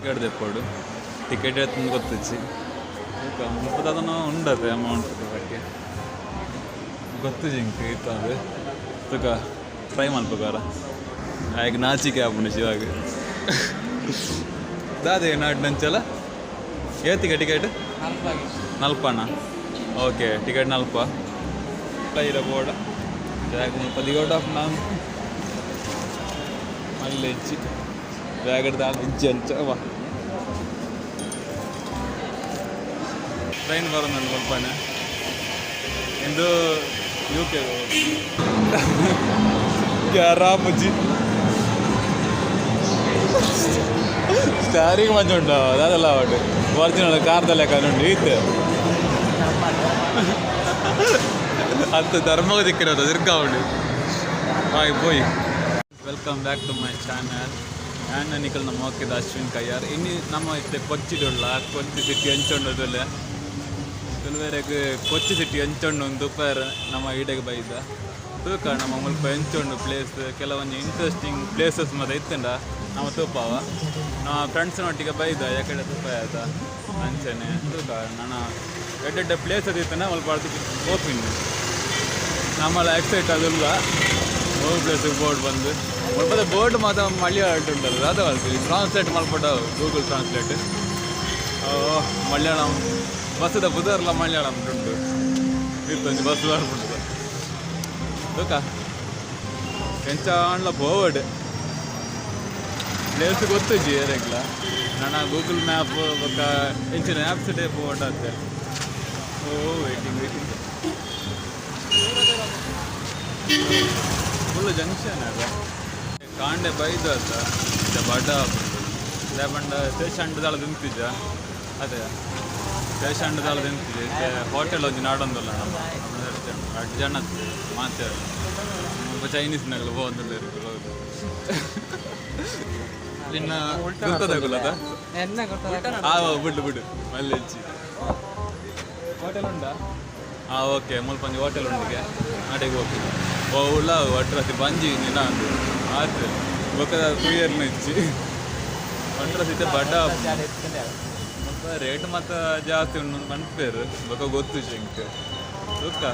Ticket ತೆಕ್ಕೋಡು ticket ಎತ್ತಂದು ಗೊತ್ತಿಚ್ಚಿ ಮುಪ್ಪತ್ತು ಅದನ್ನು ಉಂಡತೆ amount ಬಗ್ಗೆ ಗೊತ್ತು ಜಿಂಕ್ ಇತ್ತು ಅದು ತುಕ ಟ್ರೈ ಮಲ್ಪಗಾರ ಆಗ ನಾಚಿಕೆ ಆಗ್ಬಿಡು ಶಿವಾಗ ದಾದೆ ನಾಡು ನಂಚಲ್ಲ ಏತಿಗೆ ಟಿಕೆಟ್ ನಲ್ಪಣ್ಣ ಓಕೆ ಟಿಕೆಟ್ ನಲ್ಪ ಇಲ್ಲ ಬೋರ್ಡ ಪದಿಗೋಟ ನಾನು ಅಲ್ಲಿ ಹೆಚ್ಚಿ ಬ್ಯಾಗಡ್ದ ಹೆಜ್ಜೆ ಅಂಚವ ಟ್ರೈನ್ ಬರೋ ನನ್ನ ಸ್ವಲ್ಪನೇ ಇಂದು ಯು ಕೆ ರಾಮಜಿ ಸ್ಟಾರಿಂಗ್ ಮಂಚ ಉಂಟು ಅದೆಲ್ಲ ಉಂಟು ಒರಿಜಿನಲ್ ಕಾರ್ದಲ್ಲೇ ಕಾನುಂಟು ಈತೆ ಅಂತ ಧರ್ಮಕ್ಕೆ ದಿಕ್ಕಿರೋದು ತಿರ್ಗಾ ಉಂಟು ಬಾಯ್ ಬೋಯ್ welcome back to my channel ನಾನು ನಿಖಲ್ ನಮ್ಮ ಹೋಗಿದ್ದ ಅಶ್ವಿನ್ ಕಯ್ಯಾರ್ ಇನ್ನು ನಮ್ಮ ಇತ್ತೆ ಕೊಚ್ಚಿಡುಳ್ಳ ಕೊಚ್ಚಿ ಸಿಟಿ ಹಂಚೊಂಡದಲ್ಲೇ ಕೆಲವರೆಗೆ ಕೊಚ್ಚಿ ಸಿಟಿ ಹಂಚೊಂಡು ಒಂದು ದುಪ್ಪರ್ ನಮ್ಮ ಈಡೆಗೆ ಬೈದ ತೂಕ ನಮ್ಮ ಮುಲ್ಪ ಹೆಂಚೊಂಡು ಪ್ಲೇಸ್ ಕೆಲವೊಂದು ಇಂಟ್ರೆಸ್ಟಿಂಗ್ ಪ್ಲೇಸಸ್ ಮತ್ತೆ ಇತ್ತಂಡ ನಮ್ಮ ತೂಪವ ನಮ್ಮ ಫ್ರೆಂಡ್ಸ್ನೊಟ್ಟಿಗೆ ಬೈದ ಯಾಕಡೆ ತುಪ್ಪ ಆಯ್ತಾ ಅಂಚನೆ ತೂಕ ನಾನು ಎಡ್ಡೆಡ್ಡ ಪ್ಲೇಸ್ ಅದಿತ್ತನ ಸ್ವಲ್ಪ ಅದಕ್ಕೆ ಓಪಿನ್ ನಮ್ಮಲ್ಲ ಎಕ್ಸೈಟ್ ಅದಿಲ್ಲ ಮೂರು ಪ್ಲೇಸಿಗೆ ಬೋರ್ಡ್ ಬಂದು ಸ್ವಲ್ಪ ಬೋರ್ಡ್ ಮಾತ್ರ ಮಲಯಾಳಂ ಉಂಟಲ್ಲ ಅದು ಅಲ್ತೀವಿ ಟ್ರಾನ್ಸ್ಲೇಟ್ ಮಾಡ್ಬಿಟ್ಟು ಗೂಗಲ್ ಟ್ರಾನ್ಸ್ಲೇಟ್ ಮಲಯಾಳಂ ಬಸ್ಸದ ಬುಧವಾರಲ್ಲ ಮಲಯಾಳಂ ಉಂಟು ಇತ್ತೊಂದು ಬಸ್ ಬರ್ಬಿಡ್ತದೆ ಓಕ ಎಂಚಾಣ್ಲ ಬೋರ್ಡ್ ಪ್ಲೇಸ್ ಗೊತ್ತಿಜ್ಜಿ ಏರೆಗ್ಲ ನಾನು ಗೂಗಲ್ ಮ್ಯಾಪ್ ఒక ಎಂಚಿನ ಆ್ಯಪ್ಸ್ ಡೇ ಬೋರ್ಡ್ ಅಂತೆ ಓ ವೇಟಿಂಗ್ ಫುಲ್ ಜಂಕ್ಷನ್ ಅದ ಕಾಂಡೆ ಬೈದು ಅಂತ ಬಡ ಲೇಪಂಡ ಸ್ಟೇಷನ್ದಾಳ ತಿಂತಿದ್ದ ಅದೇ ಸ್ಟೇಷನ್ದಾಳ ತಿಂತಿದ್ದೆ ಹೋಟೆಲ್ ಒಂದು ನಾಡೊಂದಲ್ಲ ನಮ್ಮ 8 ಜನ ಮಾತಾಡ ಚೈನೀಸ್ನಾಗಲ್ಲ ಹೋಗಂದಿಲ್ಲ ಹೌದು ಇನ್ನು ಗೊತ್ತದಾಗಲ್ಲದ ಬಿಡು ಬಿಡು ಅಲ್ಲಿ ಹೆಚ್ಚಿ ಹೋಟೆಲ್ ಉಂಟಾ ಓಕೆ ಮುಲ್ಪಂಜಿ ಹೋಟೆಲ್ ಉಂಡಿಗೆ ನಾಡಿಗೆ ಹೋಗ್ತೀನಿ ಉಳ್ಳ ಒಟ್ರಸಿ ಬಂಜಿ ನಿನ್ನ ಅಂದು ಆಯ್ತು ಬೊಕ್ಕದ ಕುಯ್ಯರ್ನ ಇಚ್ಚಿ ಒಟ್ರಸಿ ಬಡ್ಡ ರೇಟ್ ಮತ್ತು ಜಾಸ್ತಿ ಉಂಡು ಮನ್ಪೇರು ಬೊಕ್ಕ ಗೊತ್ತು ಶಂಕ ಸುಕ್ಕ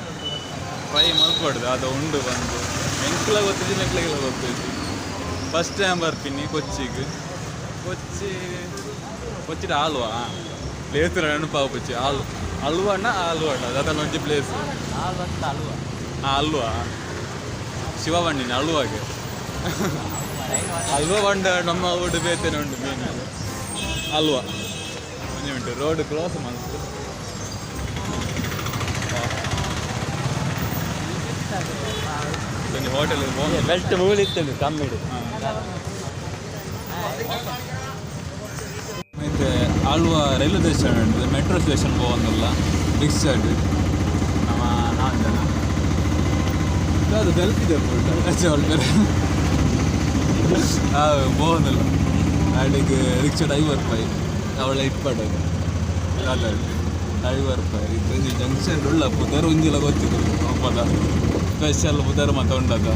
ಫ್ರೈ ಮಲ್ಕೊಡ್ದು ಅದು ಉಂಡು ಬಂದು ಮೆಂಕ್ಲ ಗೊತ್ತಿದ್ದು ಮೆಂಕ್ಲಿಗೆಲ್ಲ ಗೊತ್ತಿದ್ದು ಫಸ್ಟ್ ಟೈಮ್ ಬರ್ತೀನಿ ಕೊಚ್ಚಿಗೆ ಕೊಚ್ಚಿದ ಆಲ್ವಾ ಪ್ಲೇಸ್ ನೆನಪಾವು ಕೊಚ್ಚಿ ಅಲ್ವಣ್ಣ ಆಲ್ವಣ್ಣ ಅದನ್ನ ಒಂಜಿ ಪ್ಲೇಸ್ ಅಲ್ವಾ ಶಿವಬಣ್ಣಿನ ಅಲ್ವಾಗೆ ಅಲ್ವಾ ಬಂಡ ನಮ್ಮ ಊಟ ಬೇತೇನೆ ಉಂಟು ಮೀನು ಅಲ್ವಾ ಒಂಜಿ ಉಂಟು ರೋಡ್ ಕ್ರಾಸ್ ಮನ್ಸು ಹೋಟೆಲ್ ಬೆಸ್ಟ್ ಮೂಲಿತ್ತು ಕಮ್ಮಿಡು ಮತ್ತೆ ಆಳ್ವ ರೈಲ್ವೆ ಸ್ಟೇಷನ್ ಉಂಟು ಮೆಟ್ರೋ ಸ್ಟೇಷನ್ ಹೋಗೋದಿಲ್ಲ ರಿಕ್ಷಾಡ್ ನಮ್ಮ 4 ಜನ ಅದು ಬೆಲ್ತಿದೆ ಒಳ್ಳೆ ಹೋಗೋದಿಲ್ಲ ಅಡಿಗೆ ರಿಕ್ಷಾ 50 ರೂಪಾಯಿ ಅವಳೆ ಇಟ್ಪಾಡೋದು ಅದ 50 ರೂಪಾಯಿ ಇದು ಜಂಕ್ಷನ್ ಉಳ್ಳ ಪುದರ್ ಒಂಜಿಲ್ಲ ಗೊತ್ತಿದ್ರು ಹಬ್ಬದ ಸ್ಪೆಷಲ್ ಪುದರ್ ಮತ್ತೆ ಉಂಡದ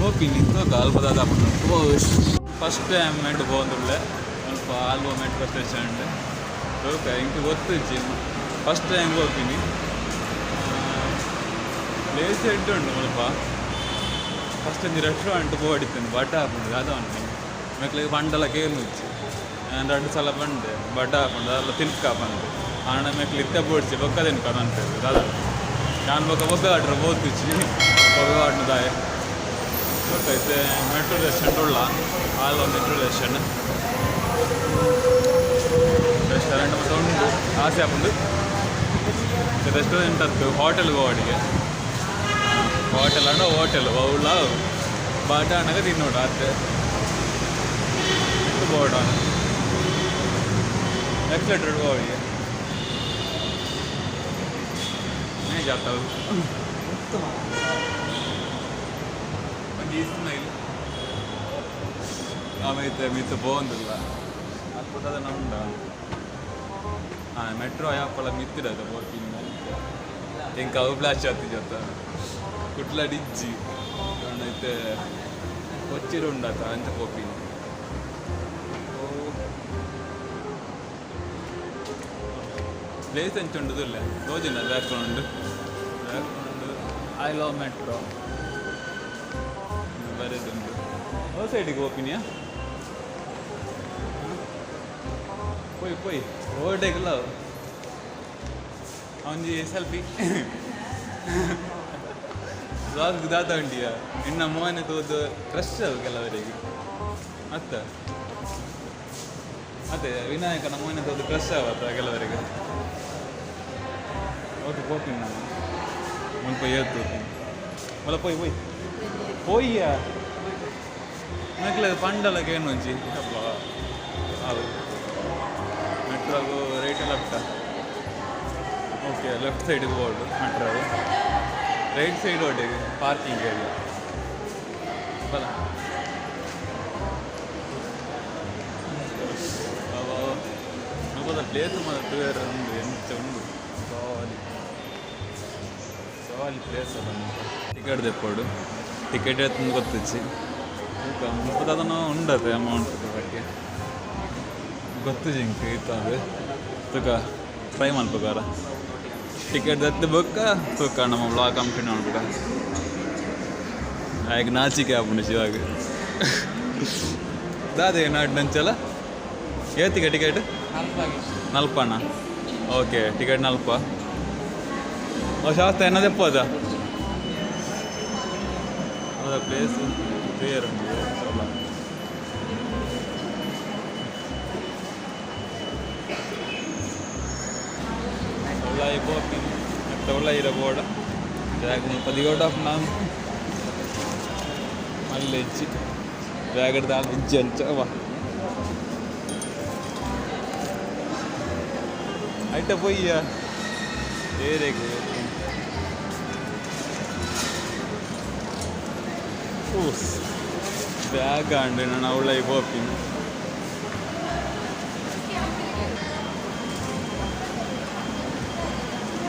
ಹೋಗ್ತೀನಿ ಅಲ್ಪದ ಓ ಫಸ್ಟ್ ಟೈಮ್ ಮೆಂಟು ಹೋಗೋದಿಲ್ಲ ಸ್ವಲ್ಪ ಆಲ್ವ ಮೆಟ್ರೋ ಸ್ಟೇಷನ್ ಉಂಟು ಓಕೆ ಇಂಕ ಗೊತ್ತಿಚ್ಚಿ ಫಸ್ಟ್ ಟೈಮ್ ಹೋಗ್ತೀನಿ ಪ್ಲೇಸ್ ಉಂಟು ಸ್ವಲ್ಪ ಫಸ್ಟ್ ಒಂದು ರೆಸ್ಟೋರೆಂಟ್ ಹೋಗಿತ್ತೇನೆ ಬಟ್ಟ ಹಾಕೊಂಡು ಅದು ಉಂಟು ಮಕ್ಕಳಿಗೆ ಪಂಡೆಲ್ಲ ಕೇಳಿ ಮುಚ್ಚಿ ನಾನು 2 ಸಲ ಬಂದೆ ಬಟ್ಟ ಹಾಕೊಂಡು ಅದೆಲ್ಲ ತಿನ್ಕ ಬಂದು ಹಣ ಮಕ್ಕಳು ಇತ್ತ ಬೋಡ್ಸಿ ಬೊಕ್ಕದೇನು ಕದಂತೇವೆ ಅದ ನಾನು ಬೊಕ್ಕ ಆಡ್ರೆ ಓದ್ತಿಚ್ಚಿ ಆಡ್ನದಾಯ ಗೊತ್ತೈತೆ ಮೆಟ್ರೋ ಸ್ಟೇಷನ್ ಉಳ್ಳ ಆಲ್ ಒಂದು ಮೆಟ್ರೋ ಸ್ಟೇಷನ್ ರೆಸ್ಟೋರೆಂಟ್ ಮತ್ತು ಉಂಟು ಆಸೆ ಹಾಕೊಂಡು ರೆಸ್ಟೋರೆಂಟ್ ಅದು ಹೋಟೆಲ್ಗೆ ಹೋಡಿಗೆ ಹೋಟೆಲ್ ಅಂಡ ಹೋಟೆಲ್ ಅವಳ ಬಾಟ ಅಣ್ಣಗೆ ತಿನ್ನೋಡು ಅತ್ತೆ ಬೋರ್ಡ್ ಎಕ್ಸೆಟ್ರೆಡ್ ಹೋಗಿ जाता ಒಂದು ಇಸ್ಮೈಲ್ ಆಮೇಲೆ ಮಿತ್ತು ಬೋಂದಿಲ್ಲ ಅದ್ಭುತದ ಉಂಡ ಮೆಟ್ರೋ ಯಾಪಳ ಮಿತ್ತಿಡದು ಬೋಟಿಂಗ್ ಇಂಕ ಅವು ಫ್ಲಾಶ್ ಆಗ್ತಿಜತ್ತ ಕುಟ್ಲ ಡಿಜ್ಜಿ ಐತೆ ಕೊಚ್ಚಿರು ಉಂಡಾತ ಅಂಚ ಕೋಪಿಂಗ್ ಪ್ಲೇಸ್ ಎಂಚುಂಡುದಿಲ್ಲ ತೋಜಿನ ಬ್ಯಾಕ್ಗ್ರೌಂಡ್ ಐ ಲವ್ ಮೆಟ್ರೋ ಬರೆದುಂಟು ಓ ಸೈಡಿಗೆ ಹೋಗ್ತೀನಿಯಾ ಪೋಯ್ ಓಡೆಗಿಲ್ಲ ಅವನಿಗೆ ಸೆಲ್ಫಿ ಬ್ಲಾಗ್ ದಾತ ಉಂಟಿಯ ಇನ್ನು ಮೋನೆ ತೋದು ಕ್ರಶ್ ಅವು ಕೆಲವರಿಗೆ ಮತ್ತೆ ವಿನಾಯಕನ ಮೋನೆ ತೋದು ಕ್ರಶ್ ಆವತ್ತ ಕೆಲವರಿಗೆ ಓಕೆ ಹೋಗ್ತೀನಿ ನಾನು ಮುಲ್ಪ ಏತ್ತು ಮಲ್ಲ ಪೋಯ್ಯ ನಕ್ಲ ಪಂಡಲಕ್ಕೆ ಏನು ಒಂಚಿ ಹಬ್ಬ ಹೌದು ಮೆಟ್ರೋಗು ರೈಟ್ ಲೆಫ್ಟ ಓಕೆ ಲೆಫ್ಟ್ ಸೈಡಿಗೆ ಹೋಗು ಮೆಟ್ರೋಗು ರೈಟ್ ಸೈಡ್ ಹೊಟ್ಟಿಗೆ ಪಾರ್ಕಿಂಗ್ ಏರಿಯಾ ಬಲ ನೋಬೋದ ಪ್ಲೇಸ್ ಮತ್ತು ಒಂದು ಎಂಚ ಉಂಡು ಸಾಲಿ ಪ್ಲೇಸ್ ಅದ ಟಿಕೆಟ್ ತೆಕ್ಕೋಡು ಟಿಕೆಟ್ ಎತ್ತು ಗೊತ್ತಿಚ್ಚಿ ಮುಪ್ಪದು ಅದನ್ನು ಉಂಡತೆ ಅಮೌಂಟ್ ಬಗ್ಗೆ ಗೊತ್ತು ಜಿಂಕ್ ಇತ್ತಂದ್ರೆ ತುಕ ಟ್ರೈ ಮಾಡ್ಬೇಕಾರ ಟಿಕೆಟ್ ದತ್ತು ಬೊಕ್ಕ ತುಕ ನಮ್ಮ ಬ್ಲಾಗ್ ಕಂಪ್ಲೀಟ್ ಮಾಡ್ಬೇಕ ಆಗ ನಾಚಿಕೆ ಆಗ್ಬಿಡು ಶಿವಾಗ ದಾದೆ ನಾಡ್ನಂಚಲ್ಲ ಏತಿಗೆ ಟಿಕೆಟ್ ನಲ್ಪಣ್ಣ ಓಕೆ ಟಿಕೆಟ್ ನಲ್ಪ ಶಾಸ್ತ್ರ ಏನದೇ ಪೋದ ಅದ ಪ್ಲೇಸ್ ಕ್ಲಿಯರ್ ಉಂಟು ಒಳ್ಳೆ ಹೋಗ್ತೀನಿ ಮತ್ತೆ ಒಳ್ಳೆ ಇರೋ ಬೋರ್ಡ ಬ್ಯಾಗ್ ಪದಿಗೋಟ ನಾನು ಅಲ್ಲಿ ಹೆಚ್ಚಿ ಬ್ಯಾಗ್ ಹಿಡ್ದು ಅಲ್ಲಿ ಹೆಜ್ಜೆ ಅಂಚ ಐಟ ಪೊಯ್ಯ ಏರೆಗೆ ಬ್ಯಾಗ್ ಆಂಡು ನಾನು ಅವಳ ಹೋಗ್ತೀನಿ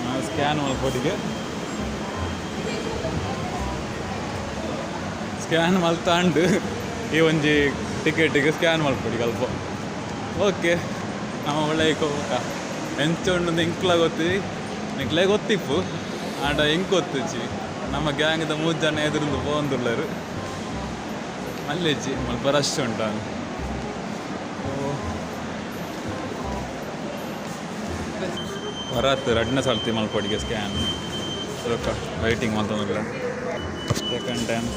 ನಾನು ಸ್ಕ್ಯಾನ್ ಮಾಡ್ಕೊಟ್ಟಿಗೆ ಸ್ಕ್ಯಾನ್ ಮಲ್ತಾಂಡು ಈ ಒಂಜಿ ಟಿಕೆಟಿಗೆ ಸ್ಕ್ಯಾನ್ ಮಾಡ್ಕೊಡಿ ಅಲ್ಪ ಓಕೆ ನಮ್ಮ ಒಳ್ಳೆ ಹೋಗ ಎಂಚೊಂಡು ಇಂಕ್ಲ ಗೊತ್ತಿ ನಿಕ್ಲೆ ಗೊತ್ತಿಪ್ಪು ಆಂಡ ಇಂಕ್ ಗೊತ್ತಿಚ್ಚಿ ನಮ್ಮ ಗ್ಯಾಂಗ್ದ 3 ಜನ ಎದುರಿಂದ ಪೋಂದುಳ್ಳರು ಮಲ್ಲೆಜ್ಜಿ ಮಲ್ಪ ರಶ್ ಉಂಟ ಹೊರತ್ತು ರಡ್ನ ಸರ್ತಿ ಮಲ್ಪೊಡಿಗೆ ಸ್ಕ್ಯಾನ್ ರೊಕ್ಕ ವೈಟಿಂಗ್ ಮಾಡ್ತಾನಲ್ಲ ಸೆಕೆಂಡ್ ಟೈಮ್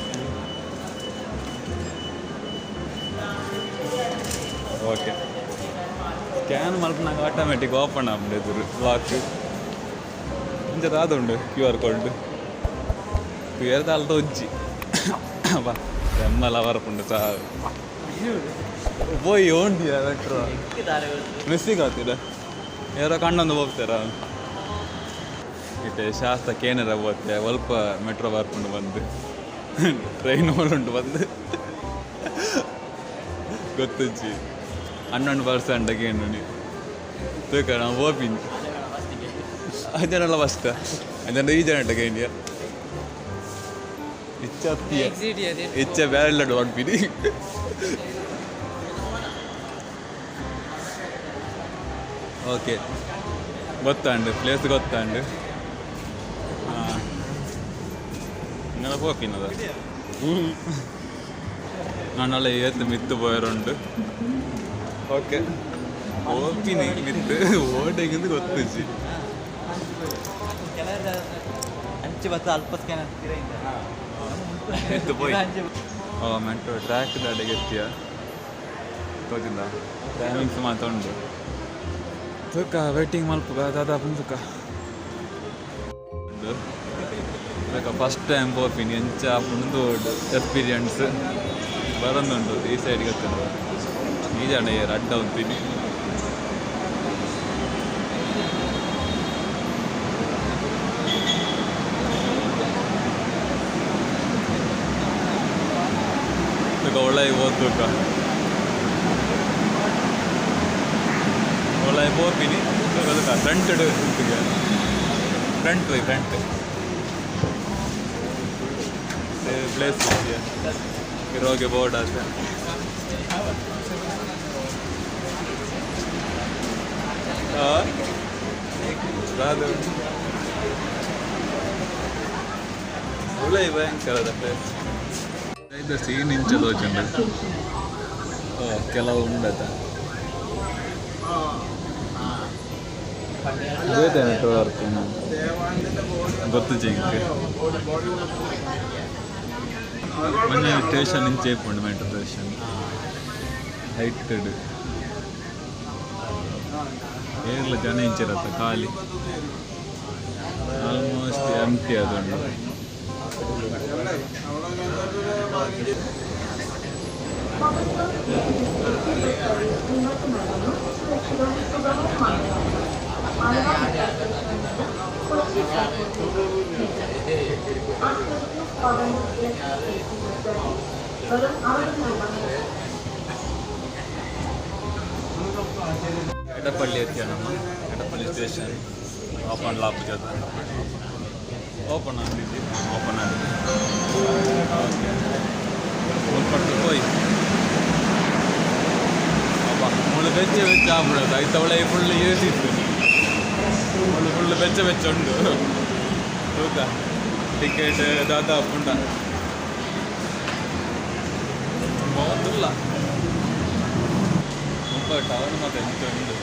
ಓಕೆ ಸ್ಕ್ಯಾನ್ ಮಲ್ಪ ನಂಗೆ ಆಟೋಮೆಟಿಕ್ ಓಪನ್ ಆಗ್ಬಿಟ್ಟಿದ್ರು ಲಾಕ್ ಮುಂಚೆ ಅದುಂಡು QR ಕೋಡ್ QR ತಾಲ್ತ ಉಜ್ಜಿ ಬಾ ಎಮ್ಮಲ ವರಪುಂಡು ಚಾ ಪೋಯಿ ಓಂಡಿಯ ಮೆಟ್ರೋ ಮಿಸ್ಸಿಗೆ ಆಗ್ತಿದ ಯಾರೋ ಕಣ್ಣೊಂದು ಹೋಗ್ತಾರ ಇಟ್ಟೆ ಶಾಸ್ತ್ರಕ್ಕೆ ಏನಾರ ಹೋಗ್ತೆ ಸ್ವಲ್ಪ ಮೆಟ್ರೋ ಬರ್ಕೊಂಡು ಬಂದು ಟ್ರೈನ್ ಉಂಟು ಬಂದು ಗೊತ್ತುಜ್ಜಿ 11% ಏನು ನೀವು ತೂಕ ನಾವು ಹೋಗ್ತೀನಿ ಅದನ್ನೆಲ್ಲ ಫಸ್ಟ್ ಅದನ್ನು ಈ ಜನಕ್ಕೆ ಇಂಡಿಯಾ ಇಚ್ಛೆ ಬೇರೆ ಹೊಡ್ಬಿಡಿ ಓಕೆ ಗೊತ್ತಾಂಡು ಪ್ಲೇಸ್ ಗೊತ್ತಾಂಡು ಹಾಂ ഇങ്ങനെ പോക്കുന്നത് ನಾನೆಲ್ಲ ಏತ್ತು ಮಿತ್ತು പോയറുണ്ട് ಓಕೆ ಹೋಗ್ತೀನಿ ಮಿತ್ತು ಓಟೆಗಿಂದು ಗೊತ್ತಿಸಿ ಎತ್ತು പോയി ಮೆಟ್ರೋ ಟ್ರ್ಯಾಕ್ ದಾಡೆಗೆ ಎತ್ತಿಯ ಗೊತ್ತಿಲ್ಲ ಟೈಮಿಂಗ್ಸ್ ಮಾತ್ರ ಉಂಟು ತುಕ ವೇಟಿಂಗ್ ಮಲ್ಪುಗ ದಾದಾಪುನ್ ತುಕ ಫಸ್ಟ್ ಟೈಮ್ ಹೋಗ್ತೀನಿ ಎಂಚ ಮುಂದು ಎಕ್ಸ್ಪೀರಿಯನ್ಸ್ ಬರೋದುಂಟು ಈ ಸೈಡ್ಗೆ ಹತ್ತಿರ ಈ ಜನ ಅಡ್ಡ ಹೋಗ್ತೀನಿ ಒಳ್ಳೆ ಓದ್ಬೇಕ ಒಳ್ಳೆ ಹೋಗ್ತೀನಿ ಫ್ರಂಟ್ ಫ್ರಂಟ್ ಫ್ರಂಟ್ ಪ್ಲೇಸ್ ಇರೋಗೆ ಬೋರ್ಡ್ ಆಗುತ್ತೆ ಅದು ಒಳ್ಳೆ ಭಯಂಕರದ ಪ್ಲೇಸ್. ಇದು ಸೀನ್ ಇಂಚದು ಹೋಚುಂಡು ಕೆಲವು ಉಂಡತ ನೆಟ್ವರ್ಕ್ ಗೊತ್ತು ಜಿಂಕ್ ಮೊನ್ನೆ ಸ್ಟೇಷನ್ ಇಂಚೆ ಇಪ್ಪುಂಡು ಮೆಟ್ರೋ ಸ್ಟೇಷನ್ ಹೈಟೆಡ್ ಏರ್ಲ ಜನ ಇಂಚಿರತ್ತ ಖಾಲಿ ಆಲ್ಮೋಸ್ಟ್ ಎಂಟಿ ಅದುಂಡು. ಎಡಪಳ್ಳಿ ಎತ್ತಿಯ ನಮ್ಮ ಎಡಪಳ್ಳಿ ಸ್ಟೇಷನ್ ಓಪನ್ ಲಾಪ್ ಜೊತೆ ಓಪನ್ ಆಗಿದ್ದಿ ಓಪನ್ ಆಗಿದೆ. ಉಳ್ಪಟ್ಟು ಹೋಯ್ ಅಪ್ಪ ಮುಳ್ಳು ಬೆಚ್ಚ ಬೆಚ್ಚ ಆಗ್ಬಿಡೋದು ಐತವಳೆ ಫುಲ್ ಏಸಿತ್ತು ಫುಲ್ ಬೆಚ್ಚ ಬೆಚ್ಚ ಉಂಡು ತೂಕ ಟಿಕೆಟ್ ದಾದ ಪುಂಡ ಇಲ್ಲ ತುಂಬ ಟವರ್ ಮತ್ತೆ ಎಂತ ಉಂಡು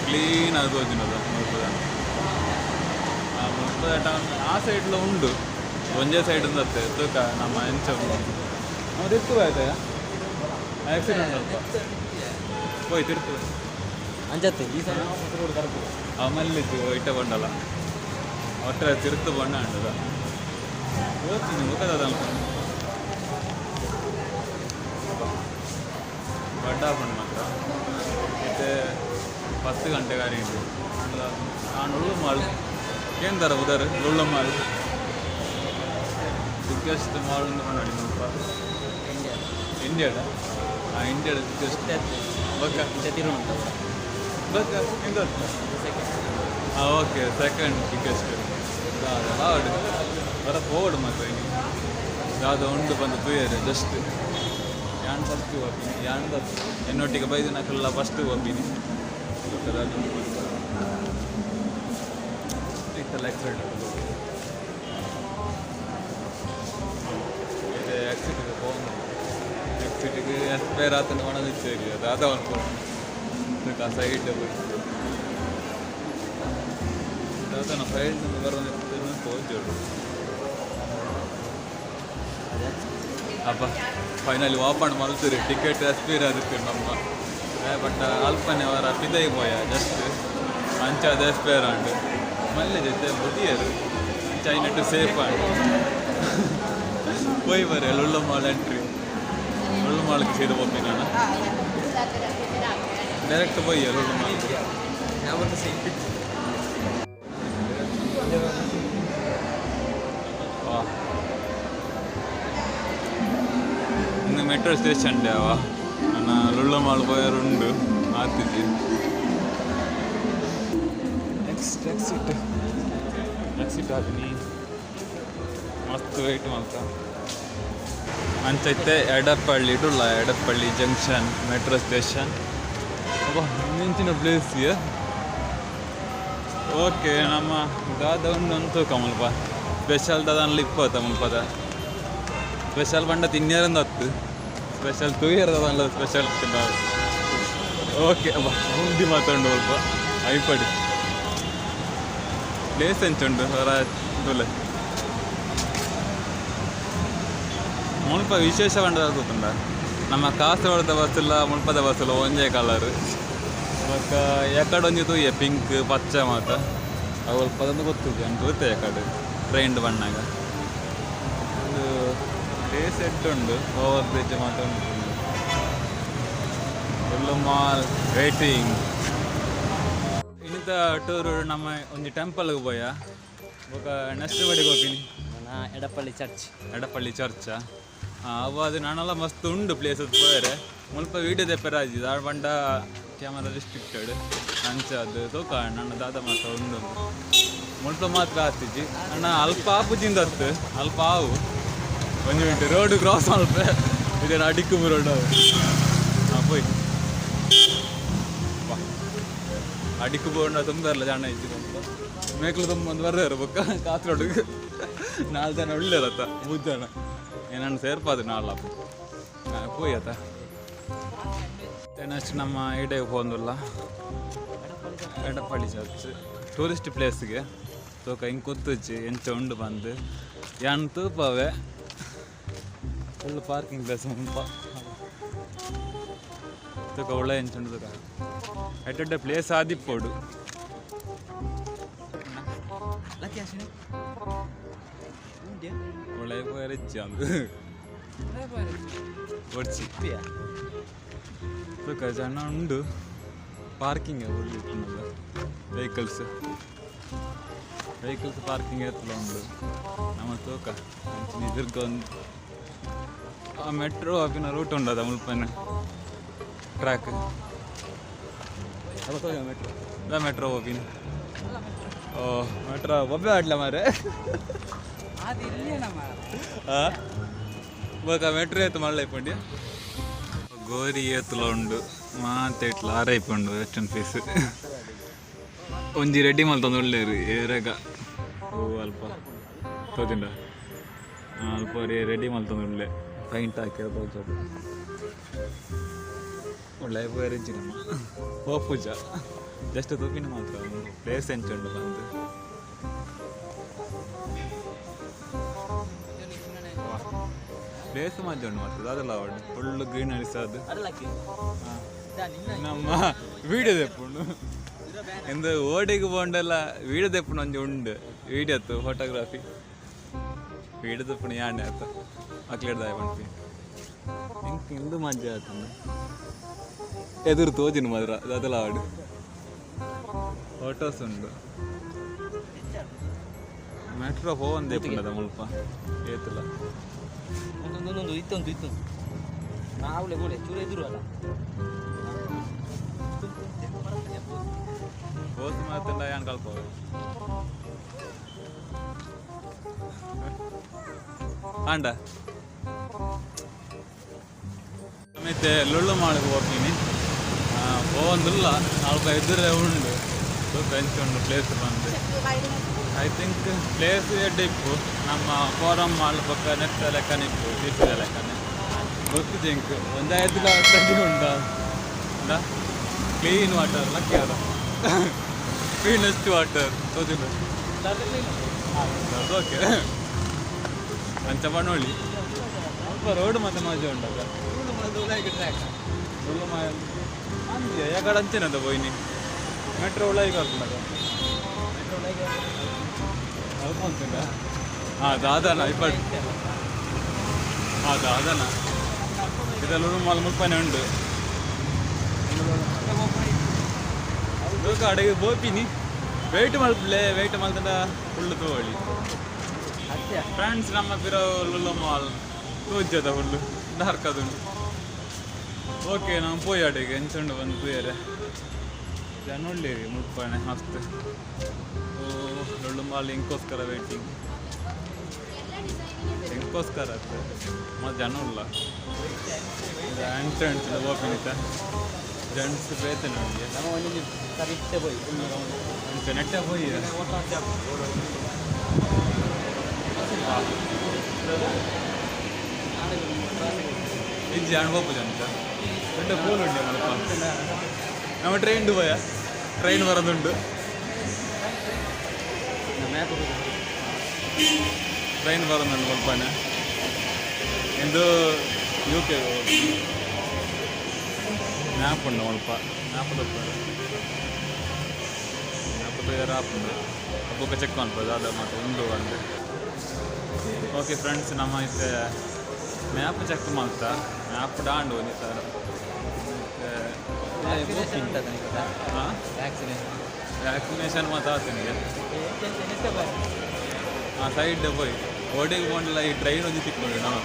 ಕ್ಲೀನ್ ಆಗಿ ಹೋಗಿನದು ಮುಲ್ಪದ ಟೌನ್ ಆ ಸೈಡ್ಲ ಉಂಡು ಒಂದೇ ಸೈಡ್ ಅಂದತ್ತೆ ತೂಕ ನಮ್ಮ ಎಂಚ ನಾವು ತಿರ್ತುವ ಆಯ್ತಾ ಆಕ್ಸಿಡೆಂಟ್ ಸ್ವಲ್ಪ ಹೋಯ್ ತಿರ್ತದೆ ಅಂಜತ್ತೆ ಈ ಸೈಡ್ ಕರ್ಬೋದು ಆಮೇಲಿದ್ದು ಇಟ್ಟ ಬಂಡಲ್ಲ ಒಟ್ಟರೆ ತಿರುತು ಬಣ್ಣ ಅಂಡದ ಓದ್ತೀನಿ ಮುಖದ ಅನ್ಕೊಂಡು ಬಡ್ಡ ಹಾಕೊಂಡು ಮಾತ್ರ ಮತ್ತೆ 10 ಗಂಟೆ ಗಾಡಿ ಉಂಟು ನಾನು ಉಳ್ಳು ಮಾಲ್ ಏನು ಥರ ಉದಾರ ಉಳ್ಳು ಮಾಲ್ ಬಿಗ್ಗೆಸ್ಟ್ ಮಾಲ್ ಅಂತ ಮಾಡಿ ಸ್ವಲ್ಪ ಇಂಡಿಯಾದ ಇಂಡಿಯಾದ ಬಿಗ್ಗೆಸ್ಟ್ ಓಕೆ ಸೆಕೆಂಡ್ ಬಿಗ್ಗೆಸ್ಟ್ ಹೌದು ಬರ ಹೋಗಡು ಮಾತ್ರ ಯಾವುದು ಉಂಡು ಬಂದು ತೂಯರೆ ಜಸ್ಟ್ ಯಾನ್ ಫಸ್ಟ್ ಹೋಗ್ತೀನಿ ಯಾನ್ ಎನ್ನೊಟ್ಟಿಗೆ ಬೈದು ನಾಕೆಲ್ಲ ಫಸ್ಟ್ ಹೋಗ್ತೀನಿ ಇಷ್ಟೆಲ್ಲ ಎಕ್ಸೈಟ್ ಇದೆ ಎಕ್ಸಿಟಿಗೆ ಹೋಗಿ ಎಕ್ಸಿಟಿಗೆ ಎಕ್ಸ್ಪೈರ್ ಆತನ ಮಾಡೋದು ಸರಿ ಅದು ಅದ ಅನ್ಕೊಂಡು ಆ ಸೈಡ್ ಅದನ್ನ ಫೈಲ್ ಬರೋದು ಹೋಗ್ತೇವೆ ಅಪ್ಪ ಫೈನಲಿ ಓಪನ್ ಮಾಡ್ತೀರಿ ಟಿಕೆಟ್ ಎಕ್ಸ್ಪೈರ್ ಅದಕ್ಕೆ ನಮ್ಮ ಬಟ್ ಅಲ್ಪನೇ ಅವರ ಪಿದೈ ಪೋಯ ಜಸ್ಟ್ ಅಂಚಾದ ಎಕ್ಸ್ಪೈರ್ ಆಂಡು ಮಲ್ಲೆ ಜೊತೆ ಬುದಿಯರು ಚೈನಟ್ಟು ಸೇಫ್ ಆಂಡು போய் பாரு லுல்லு மால் என்ட்ரி லுல்லு மாலுக்கு செய்து போப்பீங்க ಡೈರೆಕ್ಟ್ போய் லுல்லு மாலுக்கு ಯಾವತ್ತು ಸೇಫ್ ಇನ್ನು ಮೆಟ್ರೋ ಸ್ಟೇಷನ್ ಯಾವ ನಾನು லுல்லு மால் போயிருಂಡು ಆತಿದ್ದೆ ನೆಕ್ಸ್ಟ್ ಎಕ್ಸಿಟ್ ಆದಿನಿ ಮಸ್ತ್ ವೆಯ್ಟ್ ಮಾಡ್ತಾ ಅಂಚೈತೆ ಎಡಪಳ್ಳಿ ಜಂಕ್ಷನ್ ಮೆಟ್ರೋ ಸ್ಟೇಷನ್ ಮಿಂಚಿನ ಪ್ಲೇಸ್ ಓಕೆ ನಮ್ಮ ದಾದ ಉಂಡು ಕಮಲ್ಪ ಸ್ಪೆಷಲ್ ದಾದನಲ್ಲಿ 20 ಮುಲ್ಪದ ಸ್ಪೆಷಲ್ ಬಂಡ ತಿನ್ನೇರಂದು 10 ಸ್ಪೆಷಲ್ ತೂಯರದಲ್ಲ ಸ್ಪೆಷಲ್ ಓಕೆ ಮುಂದಿ ಮಾತಾಡು ಸ್ವಲ್ಪ ಐಪಡಿ ಪ್ಲೇಸ್ ಎಂಚುಂಡು ಹೊರ ತುಲೆ ಮುಲ್ಪ ವಿಶೇಷ ಬಂಡದ ಗೊತ್ತುಂಡ ನಮ್ಮ ಕಾಸರಗೋಳದ ಬಸ್ಸುಲ್ಲ ಮುಲ್ಪದ ಬಸ್ಸುಲ್ಲ ಒಂದೇ ಕಲರ್ ಮತ್ತು ಎಕಡೆ ಒಂಜಿ ತೂಯೆ ಪಿಂಕ್ ಪಚ್ಚ ಮಾತ ಅವು ಅಲ್ಪದೊಂದು ಗೊತ್ತಿದೆ ಅಂತ ಗೊತ್ತೆ ಎಕಡೆ ಟ್ರೈನ್ಡ್ ಬಣ್ಣಾಗ ಒಂದು ಪ್ಲೇಸ್ ಉಂಟು ಓವರ್ ಬ್ರಿಡ್ಜ್ ಮಾತ ಉಂಟು லுல்லு ಮಾಲ್ ವೇಟಿಂಗ್ ಇನ್ನಿತ ಟೂರು ನಮ್ಮ ಒಂದು ಟೆಂಪಲ್ಗೆ ಪೋಯ ఒక ನೆಕ್ಸ್ಟ್ ಬಡಿಗೆ ಹೋಗ್ತೀನಿ ಎಡಪಳ್ಳಿ ಚರ್ಚಾ ಅವು ಅದು ನಾನೆಲ್ಲ ಮಸ್ತ್ ಉಂಡು ಪ್ಲೇಸಸ್ ಪೋಯರೆ ಮುಲ್ಪ ವೀಡಿಯೋ ತೆಪ್ಪರಾಜಿ ದಾಡ್ ಬಂಡ ಕ್ಯಾಮರಾ ರಿಸ್ಟ್ರಿಕ್ಟೆಡ್ ಅಂಚ ಅದು ತೂಕ ನನ್ನ ದಾದ ಮಾತ್ರ ಉಂಡು ಮುಲ್ಪ ಮಾತ್ರ ಆತಿಜಿ ಅಣ್ಣ ಅಲ್ಪ ಆಪುಜಿಂದ ಹತ್ತು ಅಲ್ಪ ಆವು ಒಂದು ಮಿನಿಟ್ ರೋಡ್ ಕ್ರಾಸ್ ಅಲ್ಪ ಇದೇನು ಅಡಿಕ್ಕು ರೋಡ್ ಅವು ಹಾಂ ಪೋಯ್ ಅಡಿಕ್ಕು ಬೋರ್ಡ ತುಂಬ ಇರಲ್ಲ ಜಾಣ ಇದ್ದು ಸ್ವಲ್ಪ ಮೇಕಲು ತುಂಬ ಒಂದು ಬರ ಇರ್ಬೇಕ ಕಾಸರೊಡು 4 ಜನ ಒಳ್ಳೆಯರತ್ತ 3 ಜನ ಏನನ್ನು ಸೇರ್ಪಾದು ನಾಳೆ ಪೋಯತ್ತ ನೆಕ್ಸ್ಟ್ ನಮ್ಮ ಇಡೆಗೆ ಹೋಗಲ್ಲ ಎಡಪಳ್ಳಿ ಚರ್ಚ್ ಟೂರಿಸ್ಟ್ ಪ್ಲೇಸ್ಗೆ ತೋಕ ಹಿಂಗೆ ಕೂತುಚ್ಚಿ ಎಂಚ ಉಂಡು ಬಂದು ಏನು ತೂಪವೆ ಫುಲ್ ಪಾರ್ಕಿಂಗ್ ಪ್ಲೇಸ್ ಮುಂಪ ತೂಕ ಒಳ್ಳೆ ಎಂಚ ಉಂಡು ತೂಕ ಎಡ್ಡೆ ಪ್ಲೇಸ್ ಆದಿಪ್ಪೋಡು ಒಳ್ಳೆ ಪೋಯರಿಚ್ಚಿ ಅದು ಒಡ್ಸಿ ತೂಕ ಜನ ಉಂಡು ಪಾರ್ಕಿಂಗ್ ಒಳ್ಳೆ ವೆಹಿಕಲ್ಸ್ ಪಾರ್ಕಿಂಗ್ ಎತ್ತಲ ಉಂಡು ನಮ್ಮ ತೂಕ ಇದ್ರಗೊಂದು ಮೆಟ್ರೋ ಆಪಿನ ರೂಟ್ ಉಂಡದ ಮುಲ್ಪನ ಟ್ರ್ಯಾಕ್ ಮೆಟ್ರೋ ಹೋಗಿನ ಓ ಮೆಟ್ರೋ ಒಬ್ಬೆ ಆಡ್ಲ ಮಾರೆ ಮೆಟ್ರೋ ಎತ್ತು ಮಳ್ಳ ಗೋರಿ ಎತ್ತಲ ಉಂಡು ಮಾತೆ ಇಟ್ಲ ಆರೈಪುಂಡು ವೆಸ್ಟರ್ನ್ ಪೀಸ್ ಒಂಜಿ ರೆಡಿ ಮಲ್ತಂದು ಒಳ್ಳೆಯರು ಏರೆಗ ಓ ಅಲ್ಪ ತೋದಿಂಡ ಅಲ್ಪ ರೆಡಿ ಮಲ್ತಂದು ಒಳ್ಳೆ ಪೈಂಟ್ ಹಾಕಿ ತೋಚೋದು ಒಳ್ಳೆ ಪೋಯರಿಂಚಿ ನಮ್ಮ ಹೋ ಪೂಜಾ ಜಸ್ಟ್ ತೂಪಿನ ಮಾತ್ರ ಪ್ಲೇಸ್ ಎಂಚುಂಡು ಬಂದು ಪ್ಲೇಸ್ ಮಜಾ ಉಂಡು ಮಾತ್ರ ಅದೆಲ್ಲ ಅವಡು ಫುಲ್ಲು ಗ್ರೀನರಿ ಅದು ನಮ್ಮ ವೀಡಿಯೋ ತೆಪ್ಪುಂಡು ಎಂದು ಓಡಿಗೆ போண்டೆಲ್ಲ ವೀಡಿಯೋ ತೆಪ್ಪುಂಡು ಒಂಜಿ ಉಂಡು ವೀಡಿಯೋ ಫೋಟೋಗ್ರಾಫಿ ವೀಡಿಯೋ ತೆಪ್ಪುಂಡು ಯಾಣೆ ಆತ ಮಕ್ಳಿಡ್ದಾಯ ಪಂಪಿ ಇಂಕ್ ಇಂದು ಮಜಾ ಆತಂದು ಎದುರು ತೋಜಿನ ಮಾತ್ರ ಅದೆಲ್ಲ ಆಡು ಫೋಟೋಸ್ ಉಂಡು ಮೆಟ್ರೋ ಹೋಗಂದು ಎಪ್ಪುಂಡದ ಮುಲ್ಪ ಏತಲ್ಲ ಇತ್ತೊಂದು ನಾವುಲೆ ಗೋಡೆ ಚೂರು ಎದುರು ಅಲ್ಲ ಹೋಗಿ ಮಾತಂಡ ಏನು ಕಲ್ಪೋದು ಆಂಡ ಮತ್ತೆ ಲುಳ್ಳು ಮಾಡಿಗೆ ಹೋಗ್ತೀನಿ ಹೋಗಂದಿಲ್ಲ 4 ಎದುರೇ ಉಂಡು ಬೆಂಚ್ ಉಂಡು ಪ್ಲೇಸ್ ಬಂದು ಐ ಥಿಂಕ್ ಪ್ಲೇಸ್ ಎಡ್ಡಿಪ್ಪು ನಮ್ಮ ಫೋರಂ ಮಾಲ್ ಪಕ್ಕ ನೆಟ್ ಲೆಕ್ಕನಿಪ್ಪು ಟಿಪ್ಪಿದ ಲೆಕ್ಕನೆ ಗೊತ್ತು ಜಿಂಕ್ ಒಂದು 5 ಗಂಟೆ ಉಂಡ ಕ್ಲೀನ್ ವಾಟರ್ ಲಕ್ಕಿ ಅದ ಕ್ಲೀನೆಸ್ಟ್ ವಾಟರ್ ತೋದಿಲ್ಲ ಓಕೆ ಅಂಚ ಬಣ್ಣೋಳಿ ಸ್ವಲ್ಪ ರೋಡ್ ಮತ್ತೆ ಮಜಾ ಉಂಟಾಗ ಅಂದ್ಯ ಯಾಕಡೆ ಅಂಚೆನದ ಹೋಯ್ನಿ ಮೆಟ್ರೋ ಒಳಗೆ ಹಾಕೊಂಡಾಗ ಅಲ್ಪ ಅಂತಿಲ್ಲ ಅದು ಅದನ ಇಪ್ಪತ್ತು ಅದು ಅದನ ಇದೆಲ್ಲ ಮಾಲ್ ಮುಲ್ಪನೆ ಉಂಡು ಅಡಿಗೆ ಬೋಪಿನಿ ವೆಯ್ಟ್ ಮಲ್ಪಲೆ ವೆಯ್ಟ್ ಮಲ್ತಂಡ ಫುಲ್ಲು ತಗೊಳ್ಳಿ ಫ್ರೆಂಡ್ಸ್ ನಮ್ಮ ಬಿರೋ ಲುಲ್ಲು ಮಾಲ್ ತೋಜದ ಫುಲ್ಲು ಡಾರ್ಕದುಂಡು ಓಕೆ ನಾವು ಪೋಯಿ ಅಡಿಗೆ ಎಂಚುಂಡು ಬಂದು ಪೂಯರೆ ಜನ ಒಳ್ಳೆರಿ ಮುಲ್ಪನೆ ಮಸ್ತ್ ಓ ಲುಲ್ಲು ಮಾಲ್ ಇಂಕೋಸ್ಕರ ವೇಟಿಂಗ್ ಇಂಕೋಸ್ಕರ ಮತ್ತು ಜನ ಇಲ್ಲ ಎಂಟ್ರೆನ್ಸ್ ಓಪನಿತ ಜೆಂಟ್ಸ್ ಬೇತೆ ನನಗೆ ನೆಟ್ಟೆ ಹೋಗಿ ಇಜ್ಜಿ ಅನುಭವ ಅಂತ ದೊಡ್ಡ ಫೋನ್ ಉಂಟು ಮಲ್ಪ ನಮ್ಮ ಟ್ರೈನ್ ಹೋಯ ಟ್ರೈನ್ ಬರೋದುಂಟು ಟ್ರೈನ್ ಬರೋದುಂಟು ಮಲ್ಪನೆ ಇಂದು ಯು ಕೆ ಮ್ಯಾಪ್ ಉಂಡು ಮಲ್ಪ ಮ್ಯಾಪ್ ಆಪುಂಡು ಅಬ್ಬಕ್ಕೆ ಚೆಕ್ ಮಾಡ್ಬೋದು ಅದು ಮತ್ತು ಉಂಡು ಒಂದು ಓಕೆ ಫ್ರೆಂಡ್ಸ್ ನಮ್ಮ ಇತ್ತೆ ಮ್ಯಾಪ್ ಚೆಕ್ ಮಾಡ್ತಾ ಮ್ಯಾಪ್ ಡಾಂಡು ಒಂದು ಸರ್ ವ್ಯಾಕ್ಸಿನೇಷನ್ ಮಾತಾಡ್ತೀನಿ ಹಾಂ ಸೈಡ್ ಹೋಯ್ ಓಡಿಗೆ ಬಂದಿಲ್ಲ ಈ ಟ್ರೈನ್ ಒಂದು ಸಿಕ್ಕೊಂಡು ನಾವು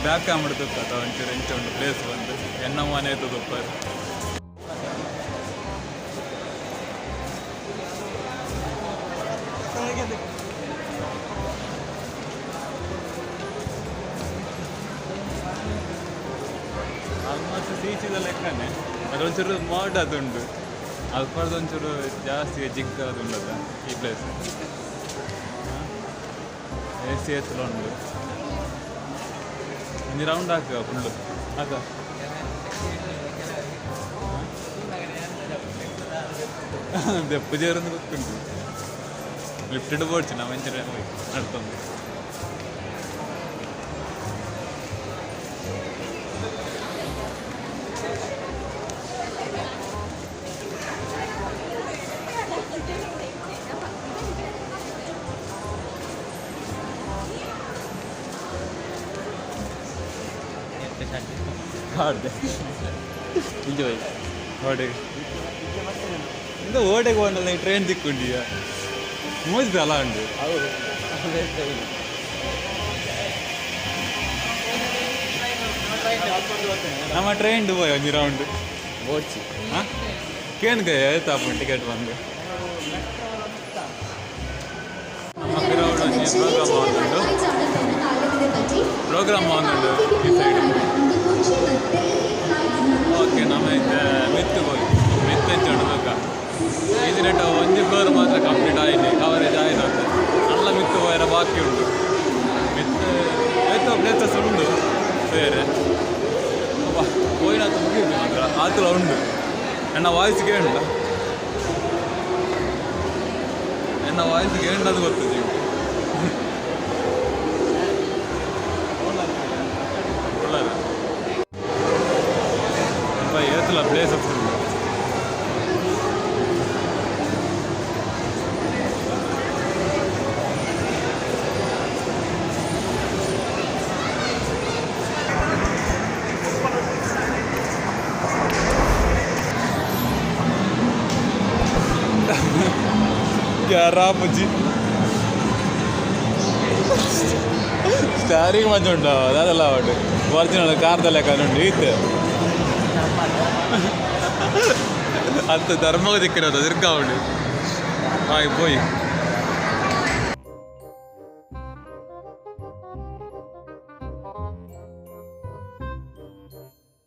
ಬ್ಯಾಕ್ ಆಗ್ಬಿಡ್ತಕ್ಕ ಒಂಚೂರು ಎಂಚ ಉಂಟು ಪ್ಲೇಸ್ ಬಂದು ಎನ್ನ ಮನೆ ಆಯ್ತು ತುಪ್ಪ ಆಲ್ಮೋಸ್ಟ್ ಬೀಚಿದ ಲೆಕ್ಕನೆ ಅದೊಂಚೂರು ಮೋಡ್ ಅದುಂಡು ಅಲ್ಪದೊಂಚೂರು ಜಾಸ್ತಿ ಜಿಗ್ ಅದು ಉಂಟದ ಈ ಪ್ಲೇಸ್. AC ಎತ್ತಲ ಉಂಟು. ಒಂದು ರೌಂಡ್ ಹಾಕ ಫುಲ್ಲು ಹಾಕ. ದೆಪ್ಪಜೇರನ್ನು ಗೊತ್ತುಂಟು. ಲಿಫ್ಟೆಡ್ ಬೋಡ್ಚು ನಾವು ಎಂಚ ನಡ್ತಂದು. ನಿಜ ಓಡೆಗೆ ಇಂದ ಓಡೆಗೆ ಹೋಗಲ್ಲ ಟ್ರೈನ್ ದಿಕ್ಕೊಂಡಿಯ ಮೋಸ್ದು ಅಲ್ಲ ಉಂಟು. ನಮ್ಮ ಟ್ರೈನ್ പോയോ ಒಂದು ರೌಂಡ್ ಓಡ್ಸಿ ಹಾಂ ಕೇನ್ಗೆ ಹೇಳ್ತಾಪ ಟಿಕೆಟ್ ಬಂದು ನಮ್ಮ ಪಿರೌಡ್ ಪ್ರೋಗ್ರಾಮ್ ಆಗುಂಟು ಈ ಸೈಡ್. ಓಕೆ ನಮ್ಮ ಮಿತ್ತು ಹೋಗಿ ಮಿತ್ತು ಉಂಟು ഇതിനിട്ട് 1 ഫ്ലോർ മാത്രം കംപ്ലീറ്റ് ആയില്ലേ കവറേജ് ആയതുകൊണ്ട് നല്ല മിത്ത് വേറെ ബാക്കിയുണ്ട്. മിത്ത് ഏറ്റവും പ്ലേസസ് ഉണ്ട് വേറെ പോയിനകത്ത് മുഖ്യമന്ത്രി മാത്രം ആത്തുള്ള ഉണ്ട്. എന്ന വായിച്ച് കേണ്ട എന്ന വായിച്ച് കേണ്ടത് ಗೊತ್ತು ಒಳ್ಳೆಯದು ತುಂಬ ಏತಲ್ಲ ಪ್ಲೇಸಸ್ ഉണ്ട്. ಸ್ಟಾರಿಂಗ್ ಮಂಚ ಉಂಟು ಅದೆಲ್ಲ ಉಂಟು ಒರಿಜಿನಲ್ ಕಾರ್ದಲ್ಲೇ ಕಾಲುಂಟು ಈತ್ ಅಂತ ಧರ್ಮಕ್ಕೆ ದಿಕ್ಕಿರೋದು ತಿರ್ಗಾ ಉಂಟು ಹಾಯ್ ಪೋಯಿ